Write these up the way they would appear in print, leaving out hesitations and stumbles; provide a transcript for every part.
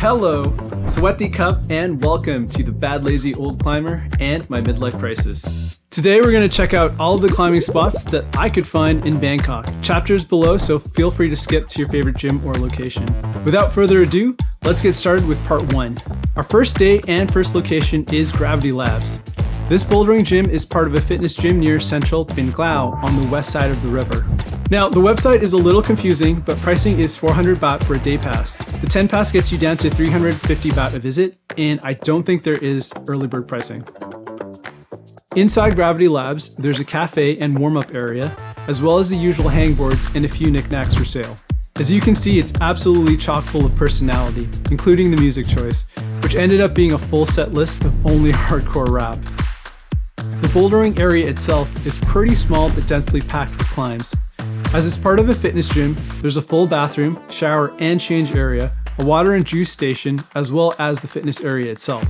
Hello, Sweaty Cup, and welcome to the Bad Lazy Old Climber and my midlife crisis. Today we're going to check out all of the climbing spots that I could find in Bangkok. Chapters below, so feel free to skip to your favorite gym or location. Without further ado, let's get started with part 1. Our first day and first location is Gravity Labs. This bouldering gym is part of a fitness gym near central Binh Clau on the west side of the river. Now, the website is a little confusing, but pricing is 400 baht for a day pass. The 10 pass gets you down to 350 baht a visit, and I don't think there is early bird pricing. Inside Gravity Labs, there's a cafe and warm-up area, as well as the usual hangboards and a few knickknacks for sale. As you can see, it's absolutely chock full of personality, including the music choice, which ended up being a full set list of only hardcore rap. The bouldering area itself is pretty small but densely packed with climbs. As it's part of a fitness gym, there's a full bathroom, shower, and change area, a water and juice station, as well as the fitness area itself.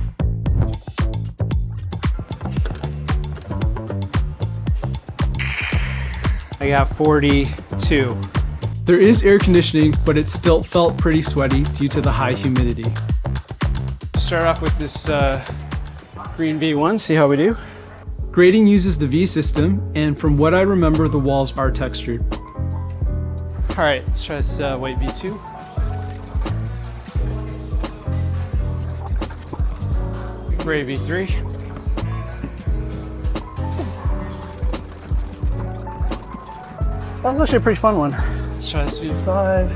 I got 42. There is air conditioning, but it still felt pretty sweaty due to the high humidity. Start off with this green V1, see how we do. Grading uses the V system, and from what I remember, the walls are textured. All right, let's try this weight V2. Ray V3. That was actually a pretty fun one. Let's try this V5.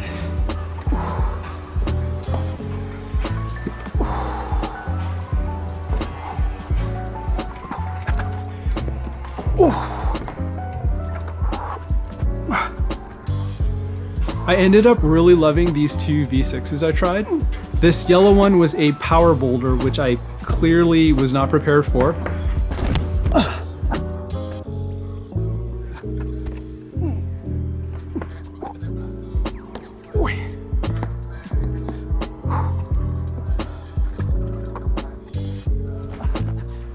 I ended up really loving these two V6s I tried. This yellow one was a power boulder, which I clearly was not prepared for.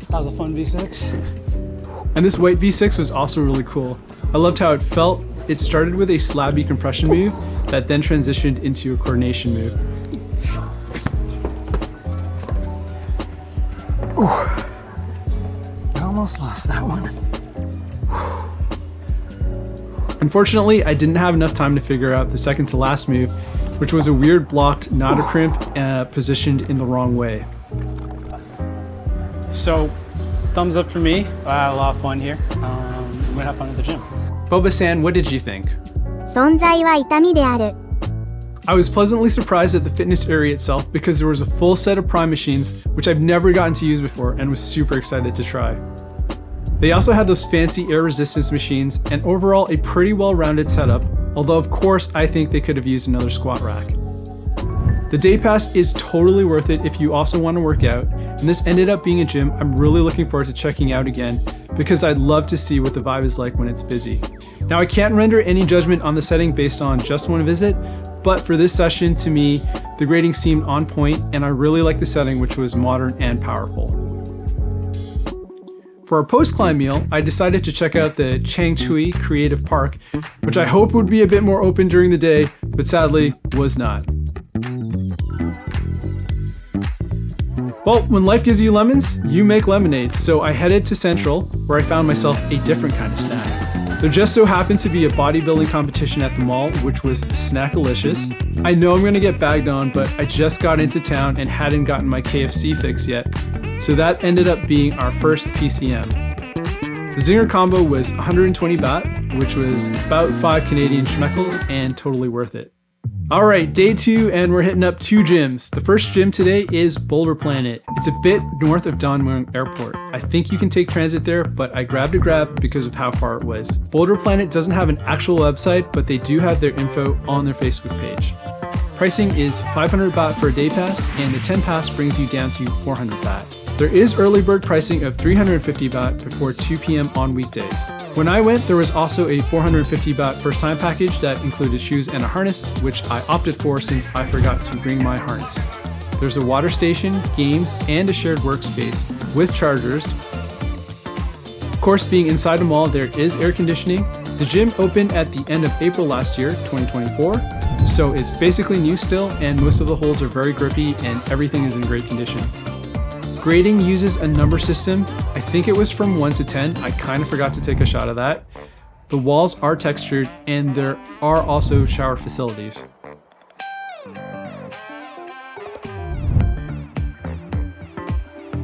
That was a fun V6. And this white V6 was also really cool. I loved how it felt. It started with a slabby compression move that then transitioned into a coordination move. Ooh. I almost lost that one. Unfortunately, I didn't have enough time to figure out the second to last move, which was a weird blocked, not a crimp, positioned in the wrong way. So, thumbs up for me. I had a lot of fun here. I'm gonna have fun at the gym. Boba-san, what did you think? 存在は痛みである。 I was pleasantly surprised at the fitness area itself because there was a full set of prime machines, which I've never gotten to use before and was super excited to try. They also had those fancy air resistance machines and overall a pretty well-rounded setup, although of course I think they could have used another squat rack. The day pass is totally worth it if you also want to work out, and this ended up being a gym I'm really looking forward to checking out again because I'd love to see what the vibe is like when it's busy. Now I can't render any judgment on the setting based on just one visit, but for this session, to me, the grading seemed on point and I really liked the setting, which was modern and powerful. For our post-climb meal, I decided to check out the Chang Chui Creative Park, which I hoped would be a bit more open during the day, but sadly was not. Well, when life gives you lemons, you make lemonade, so I headed to Central, where I found myself a different kind of snack. There just so happened to be a bodybuilding competition at the mall, which was snackalicious. I know I'm gonna get bagged on, but I just got into town and hadn't gotten my KFC fix yet, so that ended up being our first PCM. The Zinger combo was 120 baht, which was about 5 Canadian schmeckles and totally worth it. All right, day 2, and we're hitting up 2 gyms. The first gym today is Boulder Planet. It's a bit north of Don Mueang Airport. I think you can take transit there, but I grabbed a grab because of how far it was. Boulder Planet doesn't have an actual website, but they do have their info on their Facebook page. Pricing is 500 baht for a day pass, and the 10 pass brings you down to 400 baht. There is early bird pricing of 350 baht before 2 p.m. on weekdays. When I went, there was also a 450 baht first time package that included shoes and a harness, which I opted for since I forgot to bring my harness. There's a water station, games, and a shared workspace with chargers. Of course, being inside a mall, there is air conditioning, The gym opened at the end of April last year, 2024, so it's basically new still, and most of the holds are very grippy and everything is in great condition. Grading uses a number system. I think it was from 1 to 10. I kind of forgot to take a shot of that. The walls are textured and there are also shower facilities.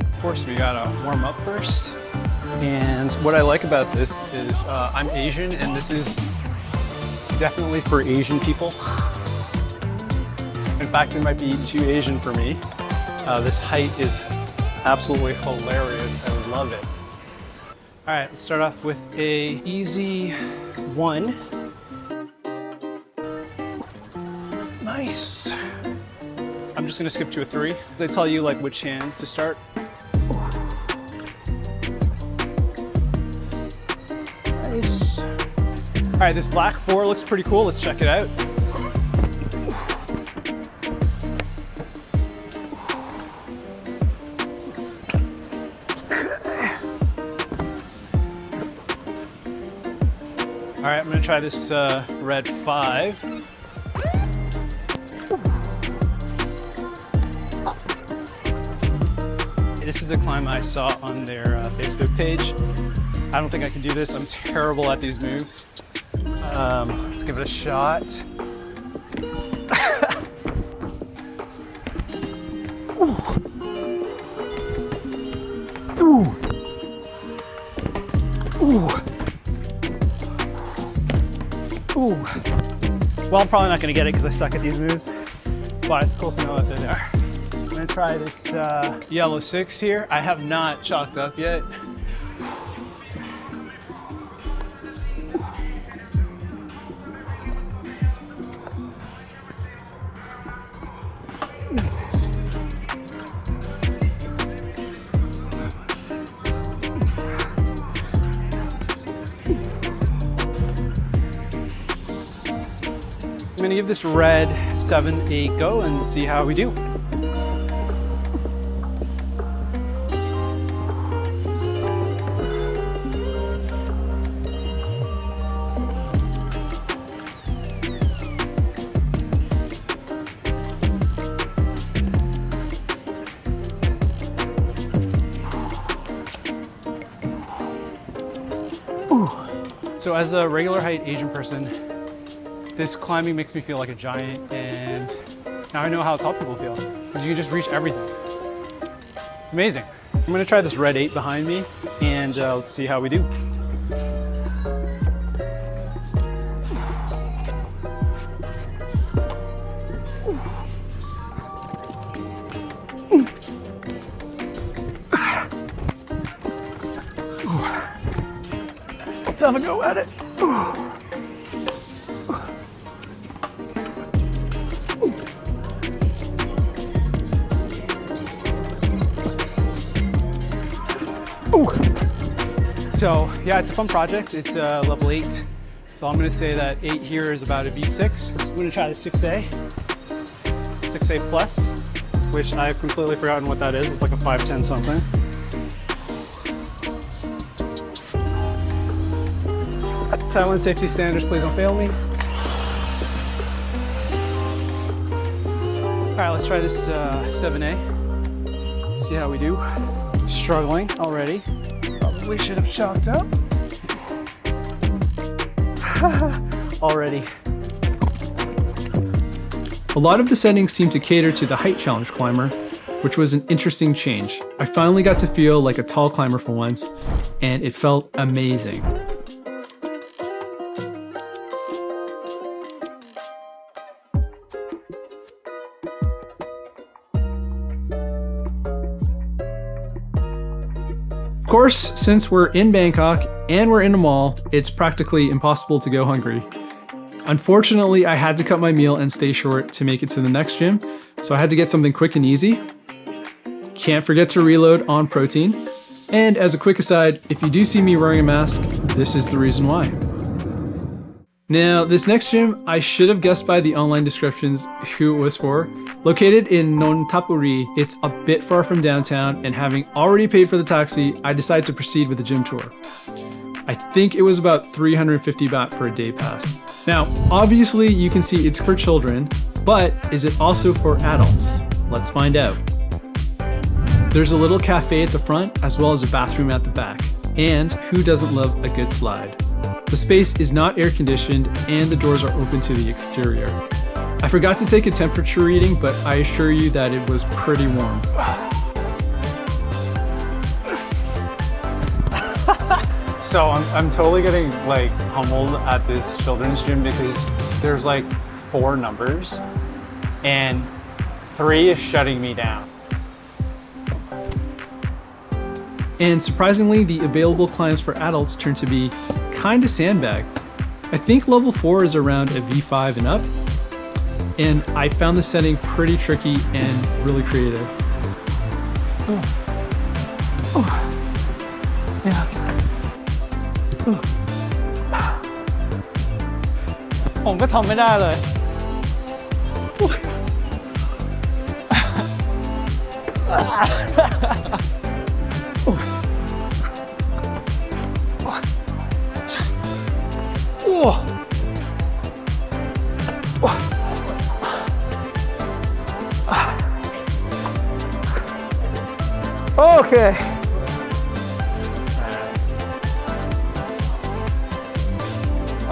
Of course, we gotta warm up first. And what I like about this is I'm Asian, and this is definitely for Asian people. In fact, it might be too Asian for me. This height is absolutely hilarious. I love it. All right, let's start off with a easy 1. Nice. I'm just gonna skip to a 3. They tell you like which hand to start. Nice. All right, this black 4 looks pretty cool. Let's check it out. All right, I'm gonna try this red 5. This is a climb I saw on their Facebook page. I don't think I can do this. I'm terrible at these moves. Let's give it a shot. Ooh. Ooh. Ooh. Well, I'm probably not gonna get it because I suck at these moves, but it's cool to know that they're there. I'm gonna try this yellow 6 here. I have not chalked up yet. I'm gonna give this red 7 a go and see how we do. So as a regular height Asian person, this climbing makes me feel like a giant, and now I know how tall people feel, because you can just reach everything. It's amazing. I'm gonna try this red 8 behind me, and let's see how we do. Let's have a go at it. So yeah, it's a fun project. It's level 8. So I'm gonna say that 8 here is about a V6. I'm gonna try the 6A. 6A plus, which I've completely forgotten what that is. It's like a 510 something. Thailand safety standards, please don't fail me. All right, let's try this 7A. See how we do. Struggling already. Probably should have chalked up. Already. A lot of the settings seem to cater to the height challenge climber, which was an interesting change. I finally got to feel like a tall climber for once, and it felt amazing. Of course, since we're in Bangkok and we're in a mall, it's practically impossible to go hungry. Unfortunately, I had to cut my meal and stay short to make it to the next gym, so I had to get something quick and easy. Can't forget to reload on protein. And as a quick aside, if you do see me wearing a mask, this is the reason why. Now, this next gym, I should have guessed by the online descriptions who it was for. Located in Nonthaburi, it's a bit far from downtown, and having already paid for the taxi, I decided to proceed with the gym tour. I think it was about 350 baht for a day pass. Now, obviously you can see it's for children, but is it also for adults? Let's find out. There's a little cafe at the front as well as a bathroom at the back. And who doesn't love a good slide? The space is not air conditioned and the doors are open to the exterior. I forgot to take a temperature reading, but I assure you that it was pretty warm. So I'm totally getting like humbled at this children's gym because there's like 4 numbers and 3 is shutting me down. And surprisingly, the available climbs for adults turn to be kinda sandbag. I think level 4 is around a V5 and up. And I found the setting pretty tricky and really creative. Oh. Oh. Yeah. ผมก็ทำไม่ได้เลย Okay.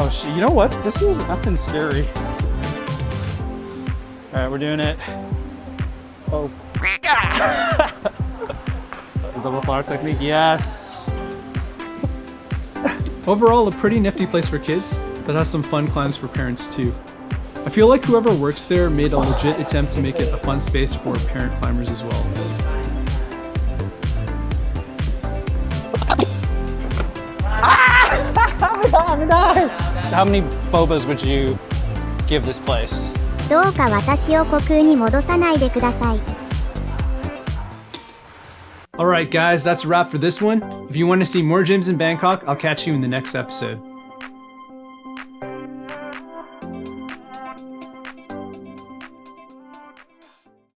Oh shit, you know what? This is nothing scary. Alright, we're doing it. Oh. The double flower technique, yes. Overall, a pretty nifty place for kids that has some fun climbs for parents too. I feel like whoever works there made a legit attempt to make it a fun space for parent climbers as well. How many bobas would you give this place? どうか私を虚空に戻さないでください。Alright guys, that's a wrap for this one. If you want to see more gyms in Bangkok, I'll catch you in the next episode.